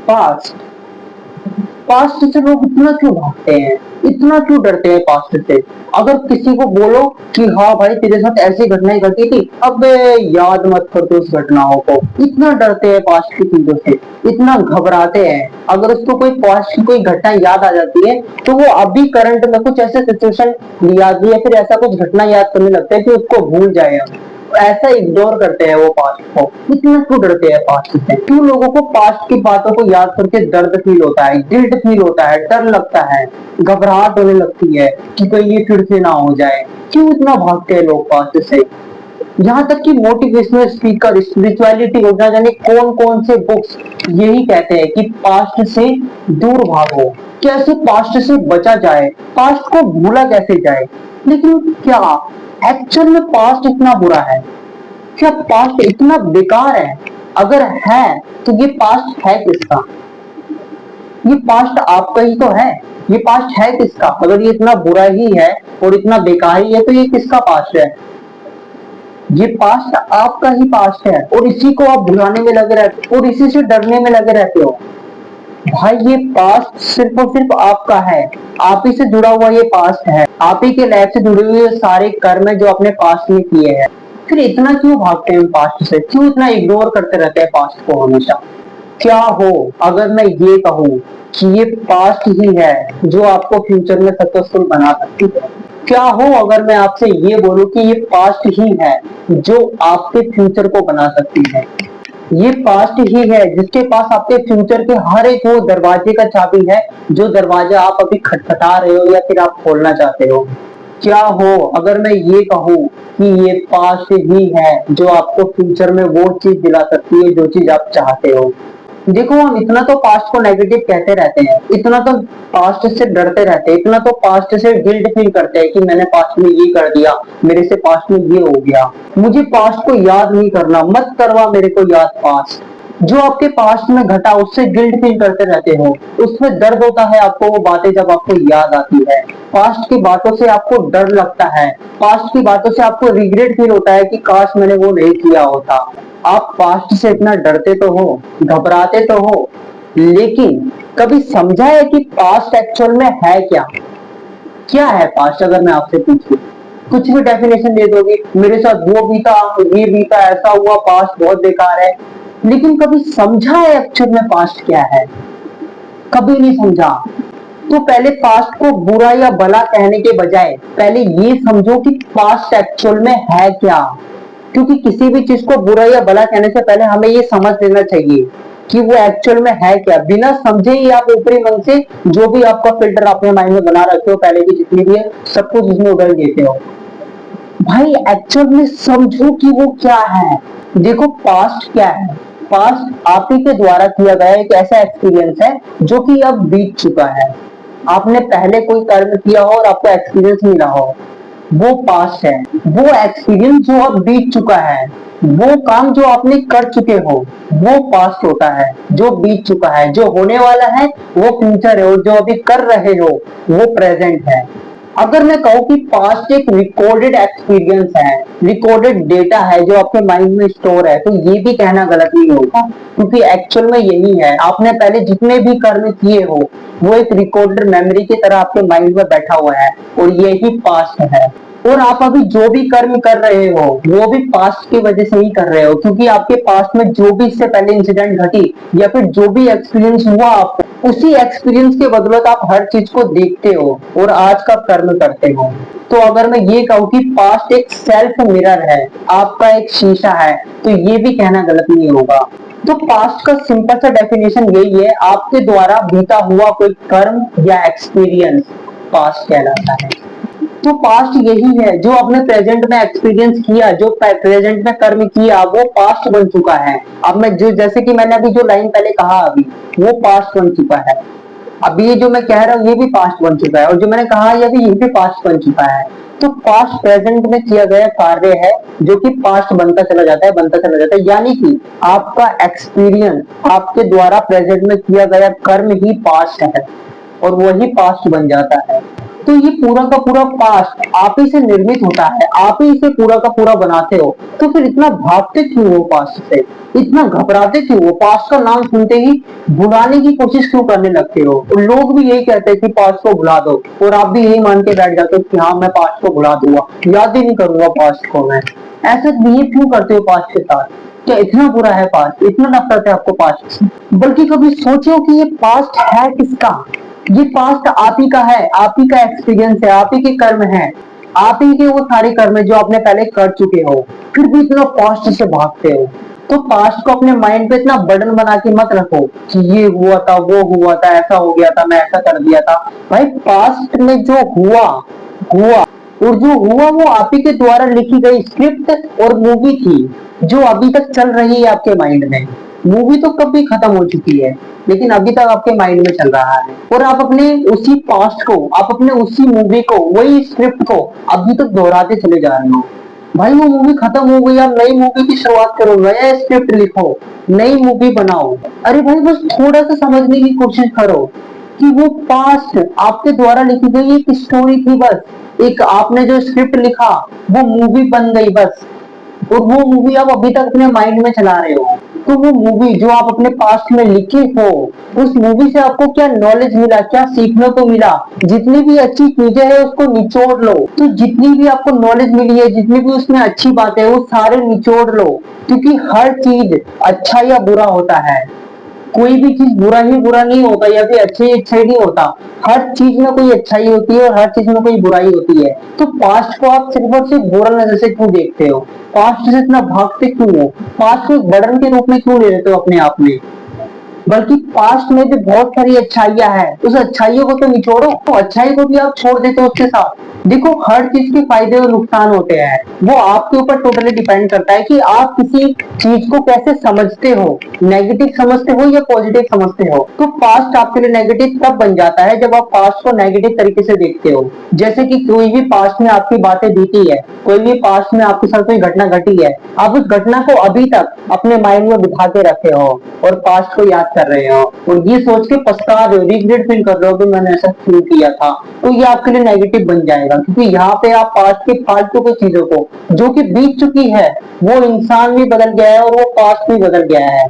Past. Past से लोग इतना क्यों भागते हैं, इतना क्यों डरते हैं पास्ट से? अगर किसी को बोलो कि हाँ भाई तेरे साथ ऐसी घटनाएं घटी थी, अबे याद मत कर तू उस घटनाओं को। इतना डरते हैं पास्ट की चीजों से, इतना घबराते हैं। अगर उसको कोई पास्ट की कोई घटना याद आ जाती है तो वो अभी करंट में कुछ ऐसे सिचुएशन याद या फिर ऐसा कुछ घटना याद करने लगता है कि उसको भूल जाए। ऐसा इग्नोर करते हैं वो पास्ट को। इतना क्यों डरते हैं पास्ट से? क्यों लोगों को पास्ट की बातों को याद करके दर्द फील होता है, गिल्ट फील होता है, डर लगता है, घबराहट होने लगती है कि कहीं ये फिर से ना हो जाए? क्यों इतना भागते हैं लोग पास्ट से? यहाँ तक कि मोटिवेशनल स्पीकर, स्पिरिचुअलिटी हो, ना जाने कौन कौन से बुक्स यही कहते हैं कि पास्ट से दूर भागो, कैसे पास्ट से बचा जाए, पास्ट को भूला कैसे जाए। लेकिन क्या एक्चुअल में पास्ट इतना बुरा है? क्या पास्ट इतना बेकार है? अगर है तो ये पास्ट है किसका? ये पास्ट आपका ही तो है। ये पास्ट है किसका? अगर ये इतना बुरा ही है और इतना बेकार ही है तो ये किसका पास्ट है? ये पास्ट आपका ही पास्ट है और इसी को आप भुलाने में लगे रहते हो और इसी से डरने में लगे रहते हो। भाई ये पास्ट सिर्फ और सिर्फ आपका है, आप ही से जुड़ा हुआ ये पास्ट है, आप ही के लाइफ से जुड़े हुए सारे कर्म है जो अपने पास्ट में किए हैं। फिर इतना क्यों भागते हैं पास्ट से? क्यों इतना इग्नोर करते रहते हैं पास्ट को हमेशा? क्या हो अगर मैं ये कहूँ कि ये पास्ट ही है जो आपको फ्यूचर में सक्सेसफुल बना सकती है? क्या हो अगर मैं आपसे ये बोलूं कि ये पास्ट ही है जो आपके फ्यूचर को बना सकती है? ये पास्ट ही है जिसके पास आपके फ्यूचर के हर एक वो दरवाजे का चाबी है जो दरवाजा आप अभी खटखटा रहे हो या फिर आप खोलना चाहते हो। क्या हो अगर मैं ये कहूँ कि ये पास्ट ही है जो आपको फ्यूचर में वो चीज दिला सकती है जो चीज आप चाहते हो? देखो हम इतना तो पास्ट को नेगेटिव कहते रहते हैं, इतना तो पास्ट से डरते रहते हैं, इतना तो पास्ट से गिल्ट फील करते हैं कि मैंने पास्ट में ये कर दिया, मेरे से पास्ट में ये हो गया। मुझे पास्ट को याद नहीं करना, मत करवा मेरे को याद पास्ट। जो आपके पास्ट में घटा उससे गिल्ट फील करते रहते हो, उसमें दर्द होता है आपको वो बातें जब आपको याद आती है। पास्ट की बातों से आपको डर लगता है, पास्ट की बातों से आपको रिग्रेट फील होता है कि काश मैंने वो नहीं किया होता। आप पास्ट से इतना डरते तो हो, घबराते तो हो, लेकिन कभी समझा है कि पास्ट एक्चुअल में है क्या? क्या है पास्ट? अगर मैं आपसे पूछूं कुछ भी डेफिनेशन दे दोगे, मेरे साथ वो बीता, ये बीता, ऐसा हुआ, पास्ट बहुत बेकार है। लेकिन कभी समझा है एक्चुअल में पास्ट क्या है? कभी नहीं समझा। तो पहले पास्ट को बुरा या भला कहने के बजाय पहले ये समझो कि पास्ट एक्चुअल में है क्या। क्योंकि किसी भी चीज को बुरा या भला कहने से पहले हमें ये समझ लेना चाहिए कि वो एक्चुअल में है क्या। बिना समझे ही आप ऊपरी मन से जो भी आपका फिल्टर अपने माइंड में बना रखे हो पहले की जितनी भी है सब कुछ इसमें उड़ेल देते हो। भाई एक्चुअल में समझो कि वो क्या है। देखो पास्ट क्या है? पास्ट आप ही के द्वारा किया गया एक ऐसा एक्सपीरियंस है जो कि अब बीत चुका है। आपने पहले कोई कर्म किया हो और आपको एक्सपीरियंस मिला हो, वो पास्ट है। वो एक्सपीरियंस जो अब बीत चुका है, वो काम जो आपने कर चुके हो वो पास्ट होता है। जो बीत चुका है, जो होने वाला है वो फ्यूचर है और जो अभी कर रहे हो वो प्रेजेंट है। अगर मैं कहूँ कि पास्ट एक रिकॉर्डेड एक्सपीरियंस है, रिकॉर्डेड डेटा है जो आपके माइंड में स्टोर है, तो ये भी कहना गलत नहीं होगा। क्योंकि एक्चुअल में यही है, आपने पहले जितने भी कर्म किए हो वो एक रिकॉर्डेड मेमोरी की तरह आपके माइंड में बैठा हुआ है और यही पास्ट है। और आप अभी जो भी कर्म कर रहे हो वो भी पास्ट की वजह से ही कर रहे हो, क्योंकि आपके पास्ट में जो भी इससे पहले इंसिडेंट घटी या फिर जो भी एक्सपीरियंस हुआ आपको, उसी एक्सपीरियंस के बदौलत आप हर चीज को देखते हो और आज का कर्म करते हो। तो अगर मैं ये कहूँ कि पास्ट एक सेल्फ मिरर है, आपका एक शीशा है, तो ये भी कहना गलत नहीं होगा। तो पास्ट का सिंपल सा डेफिनेशन यही है, आपके द्वारा बीता हुआ कोई कर्म या एक्सपीरियंस पास्ट कहलाता है। तो पास्ट यही है जो आपने प्रेजेंट में एक्सपीरियंस किया, जो प्रेजेंट में कर्म किया वो पास्ट बन चुका है। अब मैं जो जैसे कि मैंने अभी जो लाइन पहले कहा अभी वो पास्ट बन चुका है। अभी ये जो मैं कह रहा हूँ ये भी पास्ट बन चुका है और जो मैंने कहा ये भी पास्ट बन चुका है। तो पास्ट प्रेजेंट में किया गया कार्य है जो कि पास्ट बनता चला जाता है, बनता चला जाता है। यानी कि आपका एक्सपीरियंस, आपके द्वारा प्रेजेंट में किया गया कर्म ही पास्ट है। और वही पास्ट बन जाता है। तो ये पूरा का पूरा पास्ट आप ही से निर्मित होता है, आप ही इसे पूरा का पूरा बनाते हो। तो फिर इतना भागते क्यों हो पास्ट से, इतना घबराते क्यों हो, पास्ट का नाम सुनते ही भुलाने की कोशिश क्यों करने लगते हो। और लोग भी यही कहते हैं कि पास्ट को भुला दो, और आप भी यही मान के बैठ जाते हो कि हाँ मैं पास्ट को भुला दूंगा, याद ही नहीं करूंगा पास्ट को मैं। ऐसा बिहेव क्यों करते हो पास्ट के साथ, क्या इतना बुरा है पास्ट, इतना नफरत है आपको पास्ट से। बल्कि कभी सोचो कि ये पास्ट है किसका, ये पास्ट आप ही का है, आप ही का एक्सपीरियंस है, आप ही के कर्म है, आप ही के वो सारे कर्म है जो आपने पहले कर चुके हो, फिर भी इतना पास्ट से भागते हो। तो पास्ट को अपने माइंड पे इतना बर्डन बना के मत रखो कि ये हुआ था, वो हुआ था, ऐसा हो गया था, मैं ऐसा कर दिया था। भाई पास्ट में जो हुआ हुआ, और जो हुआ वो आप ही के द्वारा लिखी गई स्क्रिप्ट और मूवी थी, जो अभी तक चल रही है आपके माइंड में। मूवी तो कब भी खत्म हो चुकी है, लेकिन अभी तक आपके माइंड में चल रहा है। और आप अपने उसी पास्ट को, आप अपने उसी मूवी को, वही स्क्रिप्ट को अभी तक दोहराते चले जा रहे हो। भाई वो मूवी खत्म हो गई, आप नई मूवी की शुरुआत करो, नया स्क्रिप्ट लिखो, नई मूवी बनाओ। अरे भाई बस थोड़ा सा समझने की कोशिश करो कि वो पास्ट आपके द्वारा लिखी गई एक स्टोरी थी बस, एक आपने जो स्क्रिप्ट लिखा वो मूवी बन गई बस, और वो मूवी आप अभी तक अपने माइंड में चला रहे हो। तो वो मूवी जो आप अपने पास्ट में लिखे हो, उस मूवी से आपको क्या नॉलेज मिला, क्या सीखने को मिला, जितनी भी अच्छी चीजें हैं उसको निचोड़ लो। तो जितनी भी आपको नॉलेज मिली है, जितनी भी उसमें अच्छी बातें है, वो सारे निचोड़ लो, क्योंकि हर चीज अच्छा या बुरा होता है, कोई भी चीज बुरा ही बुरा नहीं होता, या फिर अच्छा ही अच्छा ही नहीं होता। हर चीज में कोई अच्छाई होती है और हर चीज में कोई बुराई होती है। तो पास्ट को आप सिर्फ और सिर्फ बुरा नजर से क्यों देखते हो, पास्ट से इतना भागते क्यों हो, पास्ट को एक बर्डन के रूप में क्यों ले लेते हो अपने आप में। बल्कि पास्ट में भी बहुत सारी अच्छाइयां हैं, उस अच्छाइयों को तो निचोड़ो, तो अच्छाई को भी आप छोड़ देते हो उसके साथ। देखो हर चीज के फायदे और नुकसान होते हैं, वो आपके ऊपर टोटली डिपेंड करता है कि आप किसी चीज को कैसे समझते हो, नेगेटिव समझते हो या पॉजिटिव समझते हो। तो पास्ट आपके लिए नेगेटिव तब बन जाता है जब आप पास्ट को नेगेटिव तरीके से देखते हो। जैसे कि कोई भी पास्ट में आपकी बातें बीती है, कोई भी पास्ट में आपके साथ कोई घटना घटी है, आप उस घटना को अभी तक अपने माइंड में बिठा के रखे हो और पास्ट को याद कर रहे हो, और ये सोच के पछता रहे हो, रिग्रेट फील कर रहे हो कि मैंने ऐसा क्यों किया था। तो ये आपके लिए नेगेटिव बन जाएगा, क्योंकि यहाँ पे आप पास्ट के फालतू की चीजों को जो कि बीत चुकी है, वो इंसान भी बदल गया है और वो पास्ट भी बदल गया है,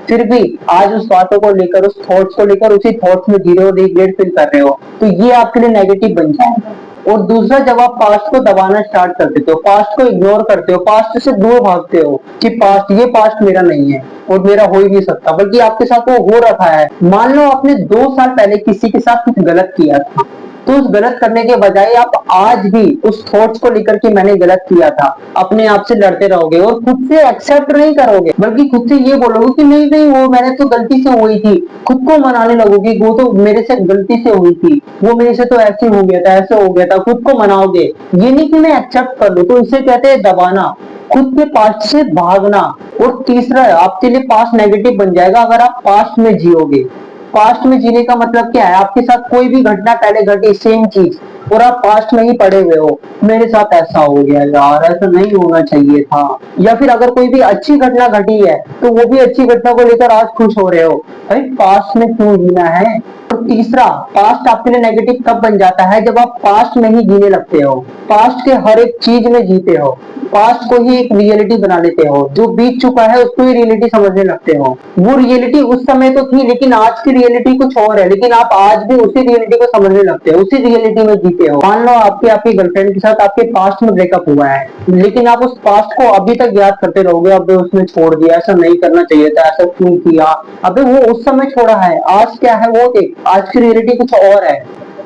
फिर भी आज उस बातों को लेकर, उस थॉट्स को लेकर, उसी थॉट्स में जी रहे हो, रिग्रेट फील कर रहे हो, तो ये आपके लिए नेगेटिव बन जाएगा। और दूसरा, जब आप पास्ट को दबाना स्टार्ट कर देते हो, पास्ट को इग्नोर करते हो, पास्ट से दूर भागते हो कि पास्ट, ये पास्ट मेरा नहीं है और मेरा हो ही नहीं सकता, बल्कि आपके साथ वो हो रखा है। मान लो आपने 2 साल पहले किसी के साथ कुछ गलत किया था, तो उस गलत करने के बजाय आप आज भी उस थॉट्स को लेकर के मैंने गलत किया था, अपने आप से लड़ते रहोगे और खुद से एक्सेप्ट नहीं करोगे, बल्कि खुद से ये बोलोगे कि नहीं नहीं वो मैंने तो गलती से हुई थी, खुद को मनाने लगोगे, वो तो मेरे से गलती से हुई थी, वो मेरे से तो ऐसे हो गया था, ऐसे हो गया था, खुद को मनाओगे। ये नहीं कि मैं एक्सेप्ट कर लूं, तो इसे कहते हैं दबाना, खुद के पास्ट से भागना। और तीसरा, आपके लिए पास्ट नेगेटिव बन जाएगा अगर आप पास्ट में जियोगे। पास्ट में जीने का मतलब क्या है, आपके साथ कोई भी घटना पहले घटी सेम चीज, और आप पास्ट में ही पड़े हुए हो, मेरे साथ ऐसा हो गया यार, ऐसा नहीं होना चाहिए था। या फिर अगर कोई भी अच्छी घटना घटी है तो वो भी अच्छी घटना को लेकर आज खुश हो रहे हो। भाई पास्ट में क्यों जीना है। और तीसरा, पास्ट आपके लिए नेगेटिव तब बन जाता है जब आप पास्ट में ही जीने लगते हो, पास्ट के हर एक चीज में जीते हो, पास्ट को ही एक रियलिटी बना लेते हो, जो बीत चुका है उसको ही रियलिटी समझने लगते हो। वो रियलिटी उस समय तो थी, लेकिन आज की रियलिटी कुछ और है, लेकिन आप आज भी उसी रियलिटी को समझने लगते हो, उसी रियलिटी में जीते हो। मान लो आपकी गर्लफ्रेंड के साथ आपके पास्ट में ब्रेकअप हुआ है, लेकिन आप उस पास्ट को अभी तक याद करते रहोगे, अब उसने छोड़ दिया, ऐसा नहीं करना चाहिए था, ऐसा क्यों किया। अबे वो उस समय छोड़ा है, आज क्या है वो देख, आज की रियलिटी कुछ और है।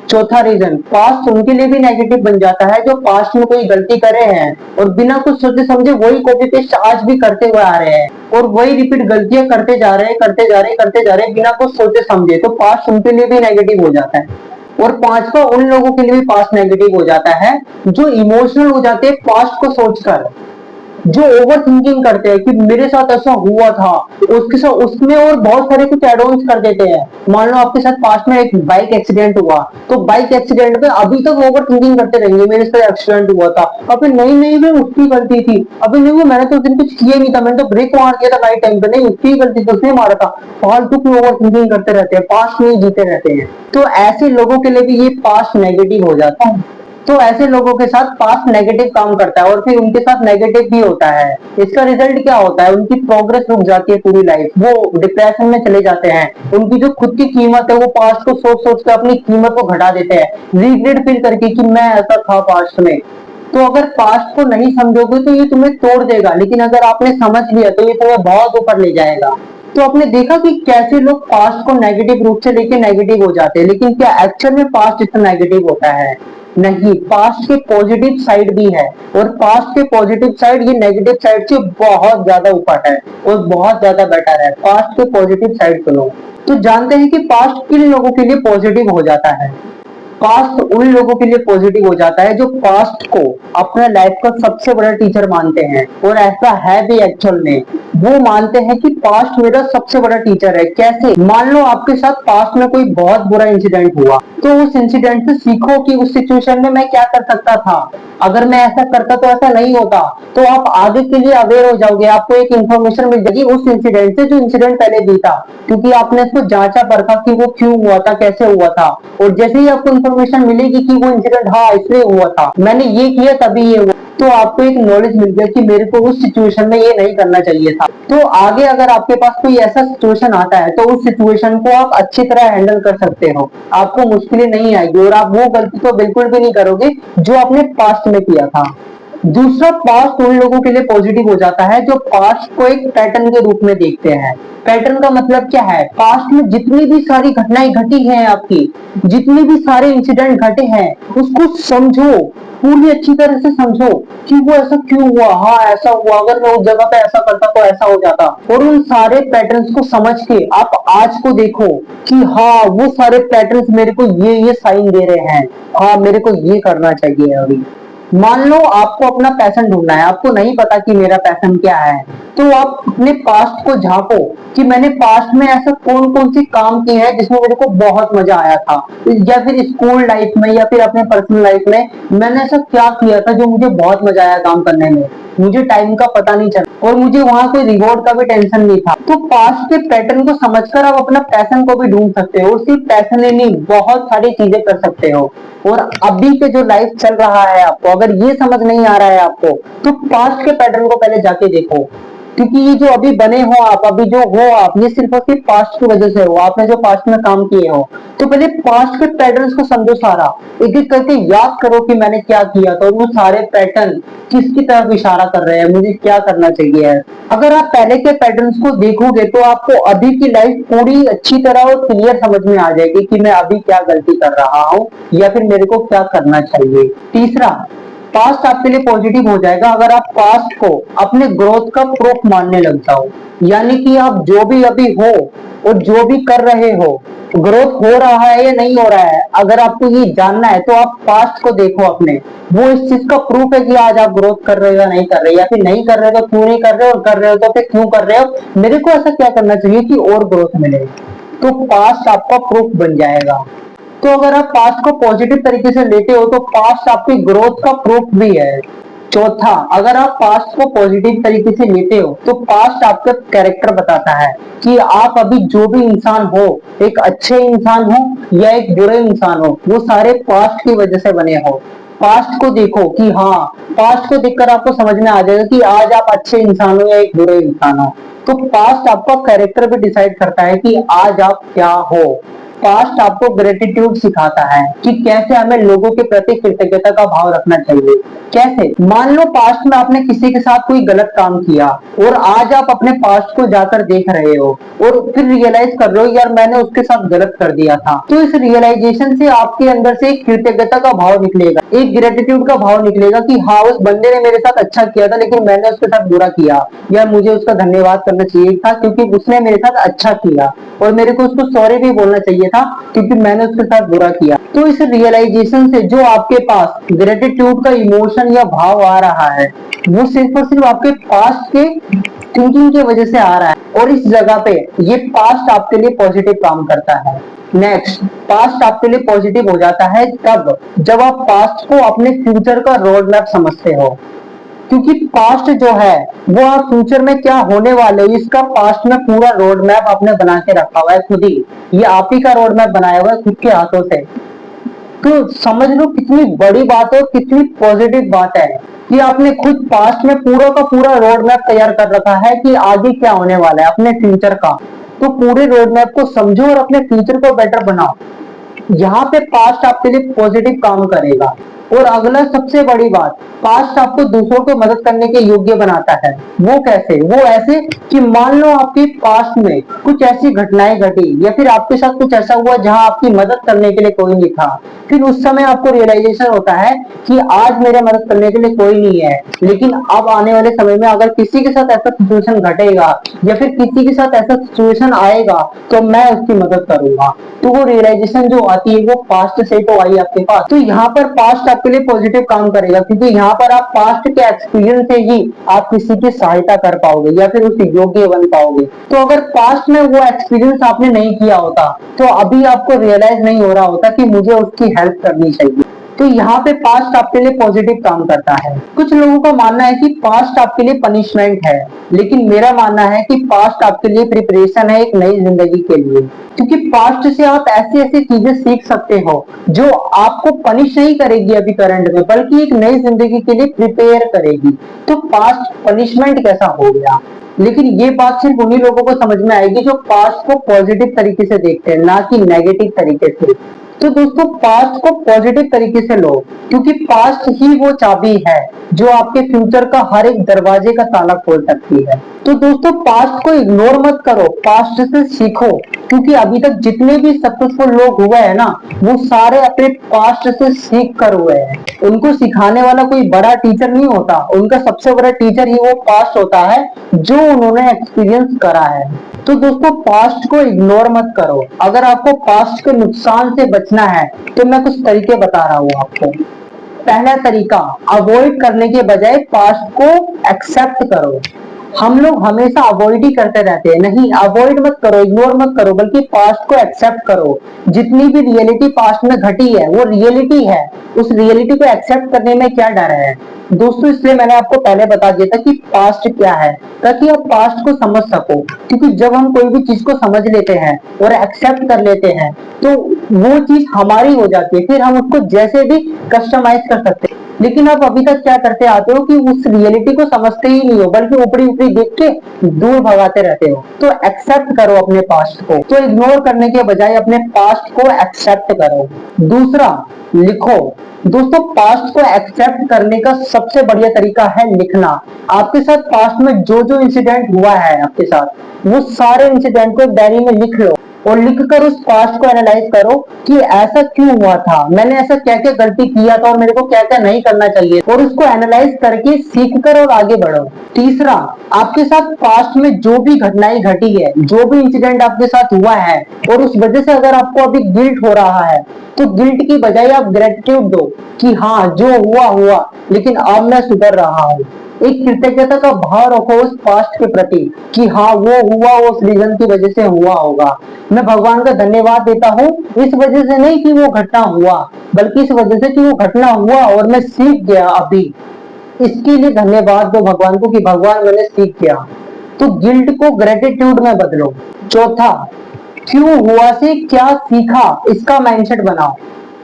चौथा रीजन, पास्ट उनके लिए भी नेगेटिव बन जाता है जो पास्ट में कोई गलती करे हैं और बिना कुछ सोचे समझे वही कॉपी पेस्ट आज भी करते हुए आ रहे हैं, और वही रिपीट गलतियां करते जा रहे हैं, करते जा रहे हैं, करते जा रहे हैं बिना कुछ सोचे समझे। तो पास्ट उनके लिए भी नेगेटिव हो जाता है। और पांचवा, उन लोगों के लिए भी पास्ट नेगेटिव हो जाता है जो इमोशनल हो जाते हैं पास्ट को सोचकर। जो ओवर थिंकिंग करते हैं कि मेरे साथ ऐसा हुआ था, उसके साथ उसमें और बहुत सारे कुछ एड ऑन्स कर देते हैं। मान लो आपके साथ पास्ट में एक बाइक एक्सीडेंट हुआ, तो बाइक एक्सीडेंट में अभी तक ओवर थिंकिंग करते रहेंगे, मेरे साथ एक्सीडेंट हुआ था, अभी नहीं नहीं में उसकी गलती थी, अभी नहीं मैंने तो उस दिन कुछ किया नहीं था, मैंने तो ब्रेक मार दिया था राइट टाइम पे, नहीं उसकी गलती थी, उसने मारा था। फालतू की ओवर थिंकिंग करते रहते हैं, पास्ट में ही जीते रहते हैं। तो ऐसे लोगों के लिए भी ये पास्ट नेगेटिव हो जाता है। तो ऐसे लोगों के साथ पास्ट नेगेटिव काम करता है और फिर उनके साथ नेगेटिव भी होता है। इसका रिजल्ट क्या होता है, उनकी प्रोग्रेस रुक जाती है पूरी लाइफ, वो डिप्रेशन में चले जाते हैं, उनकी जो खुद की कीमत है वो पास्ट को सोच सोच कर अपनी कीमत को घटा देते हैं, रिग्रेट फील करके कि मैं ऐसा था पास्ट में। तो अगर पास्ट को नहीं समझोगे तो ये तुम्हें तोड़ देगा, लेकिन अगर आपने समझ लिया तो ये तुम्हें बहुत ऊपर ले जाएगा। तो आपने देखा कि कैसे लोग पास्ट को नेगेटिव रूप से लेके नेगेटिव हो जाते हैं, लेकिन क्या एक्चुअल में पास्ट इतना नेगेटिव होता है? नहीं, पास्ट के पॉजिटिव साइड भी है, और पास्ट के पॉजिटिव साइड ये नेगेटिव साइड से बहुत ज्यादा ऊपर है और बहुत ज्यादा बेटर है। पास्ट के पॉजिटिव साइड सुनो। तो जानते हैं कि पास्ट किन लोगों के लिए पॉजिटिव हो जाता है? पास्ट उन लोगों के लिए पॉजिटिव हो जाता है जो पास्ट को अपने लाइफ का सबसे बड़ा टीचर मानते हैं, और ऐसा है भी एक्चुअल में। वो मानते हैं कि पास्ट मेरा सबसे बड़ा टीचर है। कैसे? मान लो आपके साथ पास्ट में कोई बहुत बुरा इंसिडेंट हुआ, तो उस इंसिडेंट से सीखो कि उस सिचुएशन में मैं क्या कर सकता था, अगर मैं ऐसा करता तो ऐसा नहीं होता। तो आप आगे के लिए अवेयर हो जाओगे, आपको एक इंफॉर्मेशन मिल जाएगी उस इंसिडेंट से जो इंसिडेंट पहले बीता, क्योंकि आपने इसको जांचा परखा कि वो क्यों हुआ था, कैसे हुआ था। और जैसे ही आपको इंफॉर्मेशन मिलेगी कि वो इंसिडेंट हाँ इसलिए हुआ था, मैंने ये किया तभी ये हुआ, तो आपको एक नॉलेज मिल गया कि मेरे को उस सिचुएशन में ये नहीं करना चाहिए था। तो आगे अगर आपके पास कोई ऐसा सिचुएशन आता है तो उस सिचुएशन को आप अच्छी तरह हैंडल कर सकते हो, आपको मुश्किलें नहीं आएगी और आप वो गलती तो बिल्कुल भी नहीं करोगे जो आपने पास्ट में किया था। दूसरा, पास्ट उन लोगों के लिए पॉजिटिव हो जाता है जो पास्ट को एक पैटर्न के रूप में देखते हैं। पैटर्न का मतलब क्या है? पास्ट में जितनी भी सारी घटनाएं घटी हैं आपकी, जितने भी सारे इंसिडेंट घटे हैं, उसको समझो, पूरी अच्छी तरह से समझो कि वो ऐसा क्यों हुआ, हाँ ऐसा हुआ, अगर मैं उस जगह पे ऐसा करता तो ऐसा हो जाता। और उन सारे पैटर्न्स को समझ के आप आज को देखो कि हाँ वो सारे पैटर्न्स मेरे को ये साइन दे रहे हैं, हाँ मेरे को ये करना चाहिए अभी। मान लो आपको अपना पैशन ढूंढना है, आपको नहीं पता कि मेरा पैशन क्या है, तो आप अपने पास्ट को झांको कि मैंने पास्ट में ऐसा कौन कौन सी काम किए हैं जिसमें मेरे को बहुत मजा आया था, या फिर स्कूल लाइफ में या फिर अपने पर्सनल लाइफ में मैंने ऐसा क्या किया था जो मुझे बहुत मजा आया काम करने में, मुझे टाइम का पता नहीं चला और मुझे वहां कोई रिवॉर्ड का भी टेंशन नहीं था। तो पास्ट के पैटर्न को समझकर आप अपना पैशन को भी ढूंढ सकते हो, सिर्फ पैशन ही नहीं बहुत सारी चीजें कर सकते हो। और अभी के जो लाइफ चल रहा है आपको अगर ये समझ नहीं आ रहा है आपको, तो पास्ट के पैटर्न को पहले जाके देखो, क्योंकि ये जो अभी बने हो आप, अभी जो हो आप, ये सिर्फ और सिर्फ पास्ट की वजह से हो, आपने जो पास्ट में काम किए हो। तो पहले पास्ट के पैटर्न्स को समझो, सारा एक एक करके याद करो कि मैंने क्या किया था, और वो सारे पैटर्न किसकी तरफ इशारा कर रहे हैं, मुझे क्या करना चाहिए है। अगर आप पहले के पैटर्न्स को देखोगे तो आपको अभी की लाइफ पूरी अच्छी तरह और क्लियर समझ में आ जाएगी कि मैं अभी क्या गलती कर रहा हूँ या फिर मेरे को क्या करना चाहिए। तीसरा, पास्ट आपके लिए पॉजिटिव हो जाएगा अगर आप पास्ट को अपने ग्रोथ का प्रूफ मानने लग जाओ, यानी कि आप जो भी अभी हो और जो भी कर रहे हो, ग्रोथ हो रहा है या नहीं हो रहा है, अगर आपको ये जानना है तो आप पास्ट को देखो अपने, वो इस चीज का प्रूफ है कि आज आप ग्रोथ कर रहे हो या नहीं कर रहे, या फिर नहीं कर रहे हो तो क्यों नहीं कर रहे हो, और कर रहे हो तो फिर क्यों कर रहे हो, मेरे को ऐसा क्या करना चाहिए कि और ग्रोथ मिले। तो पास्ट आपका प्रूफ बन जाएगा। तो अगर आप पास्ट को पॉजिटिव तरीके से लेते हो तो पास्ट आपकी ग्रोथ का प्रूफ भी है। चौथा, अगर आप पास्ट को पॉजिटिव तरीके से लेते हो तो पास्ट आपका कैरेक्टर बताता है कि आप अभी जो भी इंसान हो, एक अच्छे इंसान हो या एक बुरे इंसान हो, वो सारे पास्ट की वजह से बने हो। पास्ट को देखो कि हाँ, पास्ट को देखकर आपको समझ में आ जाएगा कि आज आप अच्छे इंसान हो या एक बुरे इंसान हो। तो पास्ट आपका कैरेक्टर भी डिसाइड करता है कि आज आप क्या हो। पास्ट आपको ग्रेटिट्यूड सिखाता है कि कैसे हमें लोगों के प्रति कृतज्ञता का भाव रखना चाहिए। कैसे? मान लो पास्ट में आपने किसी के साथ कोई गलत काम किया और आज आप अपने पास्ट को जाकर देख रहे हो और फिर रियलाइज कर रहे हो यार मैंने उसके साथ गलत कर दिया था, तो इस रियलाइजेशन से आपके अंदर से एक कृतज्ञता का भाव निकलेगा, एक ग्रेटिट्यूड का भाव निकलेगा कि हाँ उस बंदे ने मेरे साथ अच्छा किया था लेकिन मैंने उसके साथ बुरा किया, या मुझे उसका धन्यवाद करना चाहिए था क्योंकि उसने मेरे साथ अच्छा किया और मेरे को उसको सॉरी भी बोलना चाहिए चाहिए था क्योंकि मैंने उसके साथ बुरा किया। तो इस रियलाइजेशन से जो आपके पास ग्रेटिट्यूड का इमोशन या भाव आ रहा है वो सिर्फ और सिर्फ आपके पास्ट के थिंकिंग की वजह से आ रहा है और इस जगह पे ये पास्ट आपके लिए पॉजिटिव काम करता है। नेक्स्ट, पास्ट आपके लिए पॉजिटिव हो जाता है तब जब आप पास्ट को अपने फ्यूचर का रोड मैप समझते हो, क्योंकि पास्ट जो है वो आप फ्यूचर में क्या होने वाले हो इसका पास्ट में पूरा रोड मैप आपने बना के रखा हुआ है खुद ही। ये आप ही का रोड मैप बनाया हुआ है खुद के हाथों से। तो समझ लो कितनी बड़ी बात है और कितनी पॉजिटिव बात है कि आपने खुद पास्ट में पूरा का पूरा रोड मैप तैयार कर रखा है कि आगे क्या होने वाला है अपने फ्यूचर का। तो पूरे रोड मैप को समझो और अपने फ्यूचर को बेटर बनाओ। यहाँ पे पास्ट आपके लिए पॉजिटिव काम करेगा। और अगला सबसे बड़ी बात, पास्ट आपको दूसरों को मदद करने के योग्य बनाता है। वो कैसे? वो ऐसे कि मान लो आपके पास्ट में कुछ ऐसी घटनाएं घटी या फिर आपके साथ कुछ ऐसा हुआ जहां आपकी मदद करने के लिए कोई नहीं था। फिर उस समय आपको रियलाइजेशन होता है कि आज मेरा मदद करने के लिए कोई नहीं है, लेकिन अब आने वाले समय में अगर किसी के साथ ऐसा सिचुएशन घटेगा या फिर किसी के साथ ऐसा सिचुएशन आएगा तो मैं उसकी मदद करूंगा। तो वो रियलाइजेशन जो आती है वो पास्ट से तो आई आपके पास। तो यहाँ पर पास्ट आपके लिए पॉजिटिव काम करेगा क्योंकि यहाँ पर आप पास्ट के एक्सपीरियंस से ही आप किसी की सहायता कर पाओगे या फिर उस योग्य बन पाओगे। तो अगर पास्ट में वो एक्सपीरियंस आपने नहीं किया होता तो अभी आपको रियलाइज नहीं हो रहा होता कि मुझे उसकी हेल्प करनी चाहिए। तो यहाँ पे पास्ट आपके लिए पॉजिटिव काम करता है। कुछ लोगों का मानना है कि पास्ट आपके लिए पनिशमेंट है, लेकिन मेरा मानना है कि पास्ट आपके लिए प्रिपरेशन है एक नई जिंदगी के लिए। क्योंकि पास्ट से आप ऐसी ऐसी चीजें सीख सकते हो जो आपको पनिश नहीं करेगी अभी करंट में, बल्कि एक नई जिंदगी के लिए प्रिपेयर करेगी। तो पास्ट पनिशमेंट कैसा हो गया? लेकिन ये बात सिर्फ उन्हीं लोगों को समझ में आएगी जो पास्ट को पॉजिटिव तरीके से देखते हैं, ना कि नेगेटिव तरीके से। तो दोस्तों पास्ट को पॉजिटिव तरीके से लो क्योंकि पास्ट ही वो चाबी है जो आपके फ्यूचर का हर एक दरवाजे का ताला खोल सकती है। तो दोस्तों पास्ट को इग्नोर मत करो, पास्ट से सीखो। क्योंकि अभी तक जितने भी सक्सेसफुल लोग हुए हैं ना वो सारे अपने पास्ट से सीख कर हुए हैं। उनको सिखाने वाला कोई बड़ा टीचर नहीं होता, उनका सबसे बड़ा टीचर ही वो पास्ट होता है जो उन्होंने एक्सपीरियंस करा है। तो दोस्तों पास्ट को इग्नोर मत करो। अगर आपको पास्ट के नुकसान से बचना है तो मैं कुछ तरीके बता रहा हूँ आपको। पहला तरीका, अवॉइड करने के बजाय पास्ट को एक्सेप्ट करो। हम लोग हमेशा अवॉइड ही करते रहते हैं। नहीं, अवॉइड मत करो, इग्नोर मत करो, बल्कि पास्ट को एक्सेप्ट करो। जितनी भी रियलिटी पास्ट में घटी है वो रियलिटी है। उस रियलिटी को एक्सेप्ट करने में क्या डर है दोस्तों? इसलिए मैंने आपको पहले बता दिया था कि पास्ट क्या है, ताकि आप पास्ट को समझ सको। क्योंकि जब हम कोई भी चीज को समझ लेते हैं और एक्सेप्ट कर लेते हैं तो वो चीज हमारी हो जाती है, फिर हम उसको जैसे भी कस्टमाइज कर सकते हैं। लेकिन आप अभी तक क्या करते आते हो कि उस रियलिटी को समझते ही नहीं हो, बल्कि ऊपरी ऊपरी देख के दूर भगाते रहते हो। तो एक्सेप्ट करो अपने पास्ट को। तो इग्नोर करने के बजाय अपने पास्ट को एक्सेप्ट करो। दूसरा, लिखो। दोस्तों पास्ट को एक्सेप्ट करने का सबसे बढ़िया तरीका है लिखना। आपके साथ पास्ट में जो जो इंसिडेंट हुआ है आपके साथ वो सारे इंसिडेंट को डायरी में लिख लो और लिखकर उस पास्ट को एनालाइज करो कि ऐसा क्यों हुआ था, मैंने ऐसा क्या क्या गलती किया था और मेरे को क्या क्या नहीं करना चाहिए, और उसको एनालाइज करके सीख कर और आगे बढ़ो। तीसरा, आपके साथ पास्ट में जो भी घटनाएं घटी है, जो भी इंसिडेंट आपके साथ हुआ है और उस वजह से अगर आपको अभी गिल्ट हो रहा है तो गिल्ट की बजाय आप ग्रेटिट्यूड दो कि हाँ जो हुआ हुआ, लेकिन अब मैं सुधर रहा हूँ। एक कृतज्ञता का भाव रखो उस पास्ट के प्रति कि हाँ वो हुआ उस रीजन की वजह से हुआ होगा। मैं भगवान का धन्यवाद देता हूँ इस वजह से नहीं कि वो घटना हुआ, बल्कि इस वजह से कि वो घटना हुआ और मैं सीख गया। अभी इसके लिए धन्यवाद दो भगवान को कि भगवान मैंने सीख गया। तो गिल्ट को ग्रेटिट्यूड में बदलो। चौथा, क्यों हुआ से क्या सीखा इसका माइंडसेट बनाओ।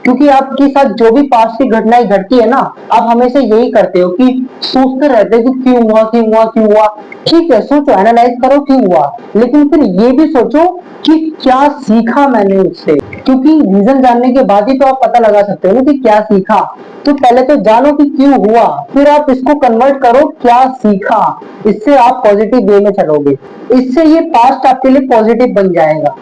क्योंकि आपके साथ जो भी पास्ट की घटनाएं घटती है ना, आप हमेशा यही करते हो कि सोचते रहते हो कि क्यों हुआ क्यों हुआ क्यों हुआ। ठीक है, सोचो, एनालाइज करो क्यों हुआ, लेकिन फिर ये भी सोचो कि क्या सीखा मैंने उससे। क्योंकि रीजन जानने के बाद ही तो आप पता लगा सकते हो ना कि क्या सीखा। तो पहले तो जानो कि क्यों हुआ, फिर आप इसको कन्वर्ट करो क्या सीखा। इससे आप पॉजिटिव वे में चलोगे, इससे ये पास्ट आपके लिए पॉजिटिव बन जाएगा।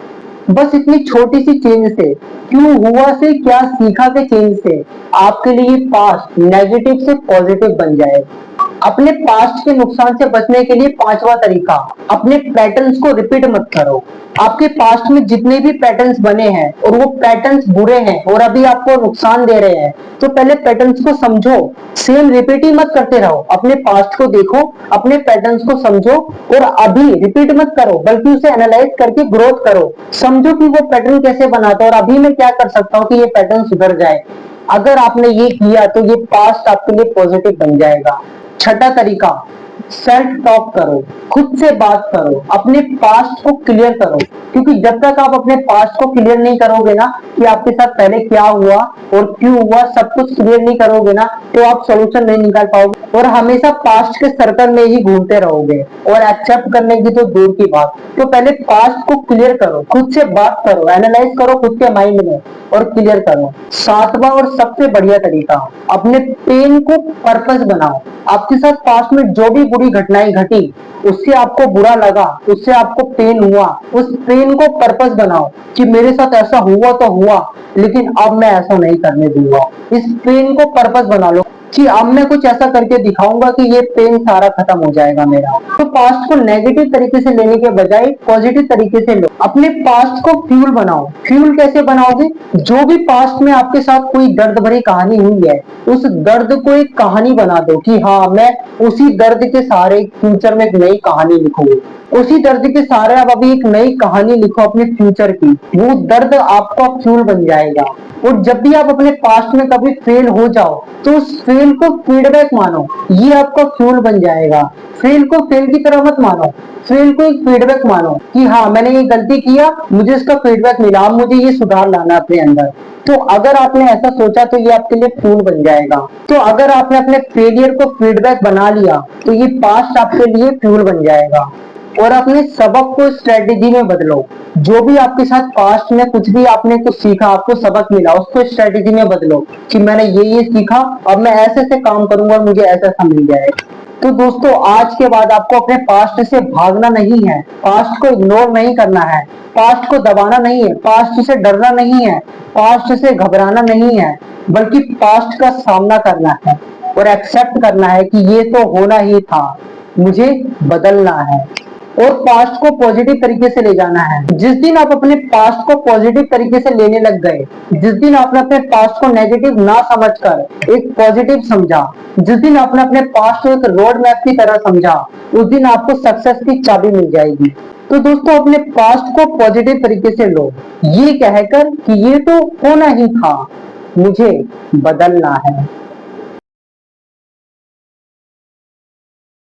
बस इतनी छोटी सी चेंज से, क्यों हुआ से क्या सीखा के चेंज से आपके लिए पास्ट नेगेटिव से पॉजिटिव बन जाएगा। अपने पास्ट के नुकसान से बचने के लिए पांचवा तरीका, अपने पैटर्न्स को रिपीट मत करो। आपके पास्ट में जितने भी पैटर्न्स बने हैं और वो पैटर्न्स बुरे हैं और अभी आपको नुकसान दे रहे हैं, तो पहले पैटर्न्स को समझो, सेम रिपीट ही मत करते रहो। अपने पास्ट को देखो, अपने पैटर्न्स को समझो और अभी रिपीट मत करो, बल्कि उसे एनालाइज करके ग्रोथ करो। समझो कि वो पैटर्न कैसे बनाता है और अभी मैं क्या कर सकता हूँ कि ये पैटर्न सुधर जाए। अगर आपने ये किया तो ये पास्ट आपके लिए पॉजिटिव बन जाएगा। छठा तरीका, सेल्फ टॉक करो, खुद से बात करो, अपने पास्ट को क्लियर करो। क्योंकि जब तक आप अपने पास्ट को क्लियर नहीं करोगे ना कि आपके साथ पहले क्या हुआ और क्यों हुआ, सब कुछ क्लियर नहीं करोगे ना, तो आप सोल्यूशन नहीं निकाल पाओगे और हमेशा पास्ट के सर्कल में ही घूमते रहोगे और एक्सेप्ट करने की तो दूर की बात। तो पहले पास्ट को क्लियर करो, खुद से बात करो, एनालाइज करो खुद के माइंड में और क्लियर करो। सातवां और सबसे बढ़िया तरीका, अपने पेन को पर्पस बनाओ। आपके साथ पास्ट में जो भी बुरी घटनाएं घटी, उससे आपको बुरा लगा, उससे आपको पेन हुआ, उस पेन को पर्पस बनाओ कि मेरे साथ ऐसा हुआ तो हुआ, लेकिन अब मैं ऐसा नहीं करने दूंगा। इस पेन को पर्पस बना लो कि अब मैं कुछ ऐसा करके दिखाऊंगा कि ये पेन सारा खत्म हो जाएगा मेरा। तो पास्ट को नेगेटिव तरीके से लेने के बजाय पॉजिटिव तरीके से लो। अपने पास्ट को फ्यूल बनाओ। फ्यूल कैसे बनाओगे? जो भी पास्ट में आपके साथ कोई दर्द भरी कहानी हुई है, उस दर्द को एक कहानी बना दो कि हाँ, मैं उसी दर्द के सहारे फ्यूचर में एक नई कहानी लिखूंगी। उसी दर्द के सहारे आप अभी एक नई कहानी लिखो अपने फ्यूचर की, वो दर्द आपका फ्यूल बन जाएगा। और जब भी आप अपने पास्ट में कभी फेल हो जाओ, तो उस फेल को फीडबैक मानो, ये आपका फ्यूल बन जाएगा। फेल को फेल की तरह मत मानो, फेल को एक फीडबैक मानो कि हाँ, मैंने ये गलती किया, मुझे इसका फीडबैक मिला, अब मुझे ये सुधार लाना अपने अंदर। तो अगर आपने ऐसा सोचा तो ये आपके लिए फ्यूल बन जाएगा। तो अगर आपने अपने फेलियर को फीडबैक बना लिया, तो ये पास्ट आपके लिए फ्यूल बन जाएगा। और अपने सबक को स्ट्रेटेजी में बदलो। जो भी आपके साथ पास्ट में कुछ भी आपने कुछ सीखा, आपको सबक मिला, उसको स्ट्रेटेजी में बदलो कि मैंने ये सीखा, अब मैं ऐसे ऐसे काम करूंगा और मुझे ऐसा ऐसा मिल जाएगा। तो दोस्तों, आज के बाद आपको अपने पास्ट से भागना नहीं है, पास्ट को इग्नोर नहीं करना है, पास्ट को दबाना नहीं है, पास्ट से डरना नहीं है, पास्ट से घबराना नहीं है, बल्कि पास्ट का सामना करना है और एक्सेप्ट करना है कि ये तो होना ही था, मुझे बदलना है और पास्ट को पॉजिटिव तरीके से ले जाना है। जिस दिन आप अपने पास्ट को पॉजिटिव तरीके से लेने लग गए, जिस दिन आपने अपने पास्ट को नेगेटिव ना समझकर एक पॉजिटिव समझा, जिस दिन आपने अपने पास्ट को एक रोड मैप की तरह समझा, उस दिन आपको सक्सेस की चाबी मिल जाएगी। तो दोस्तों, अपने पास्ट को पॉजिटिव तरीके से लो, ये कहकर कि ये तो होना ही था, मुझे बदलना है।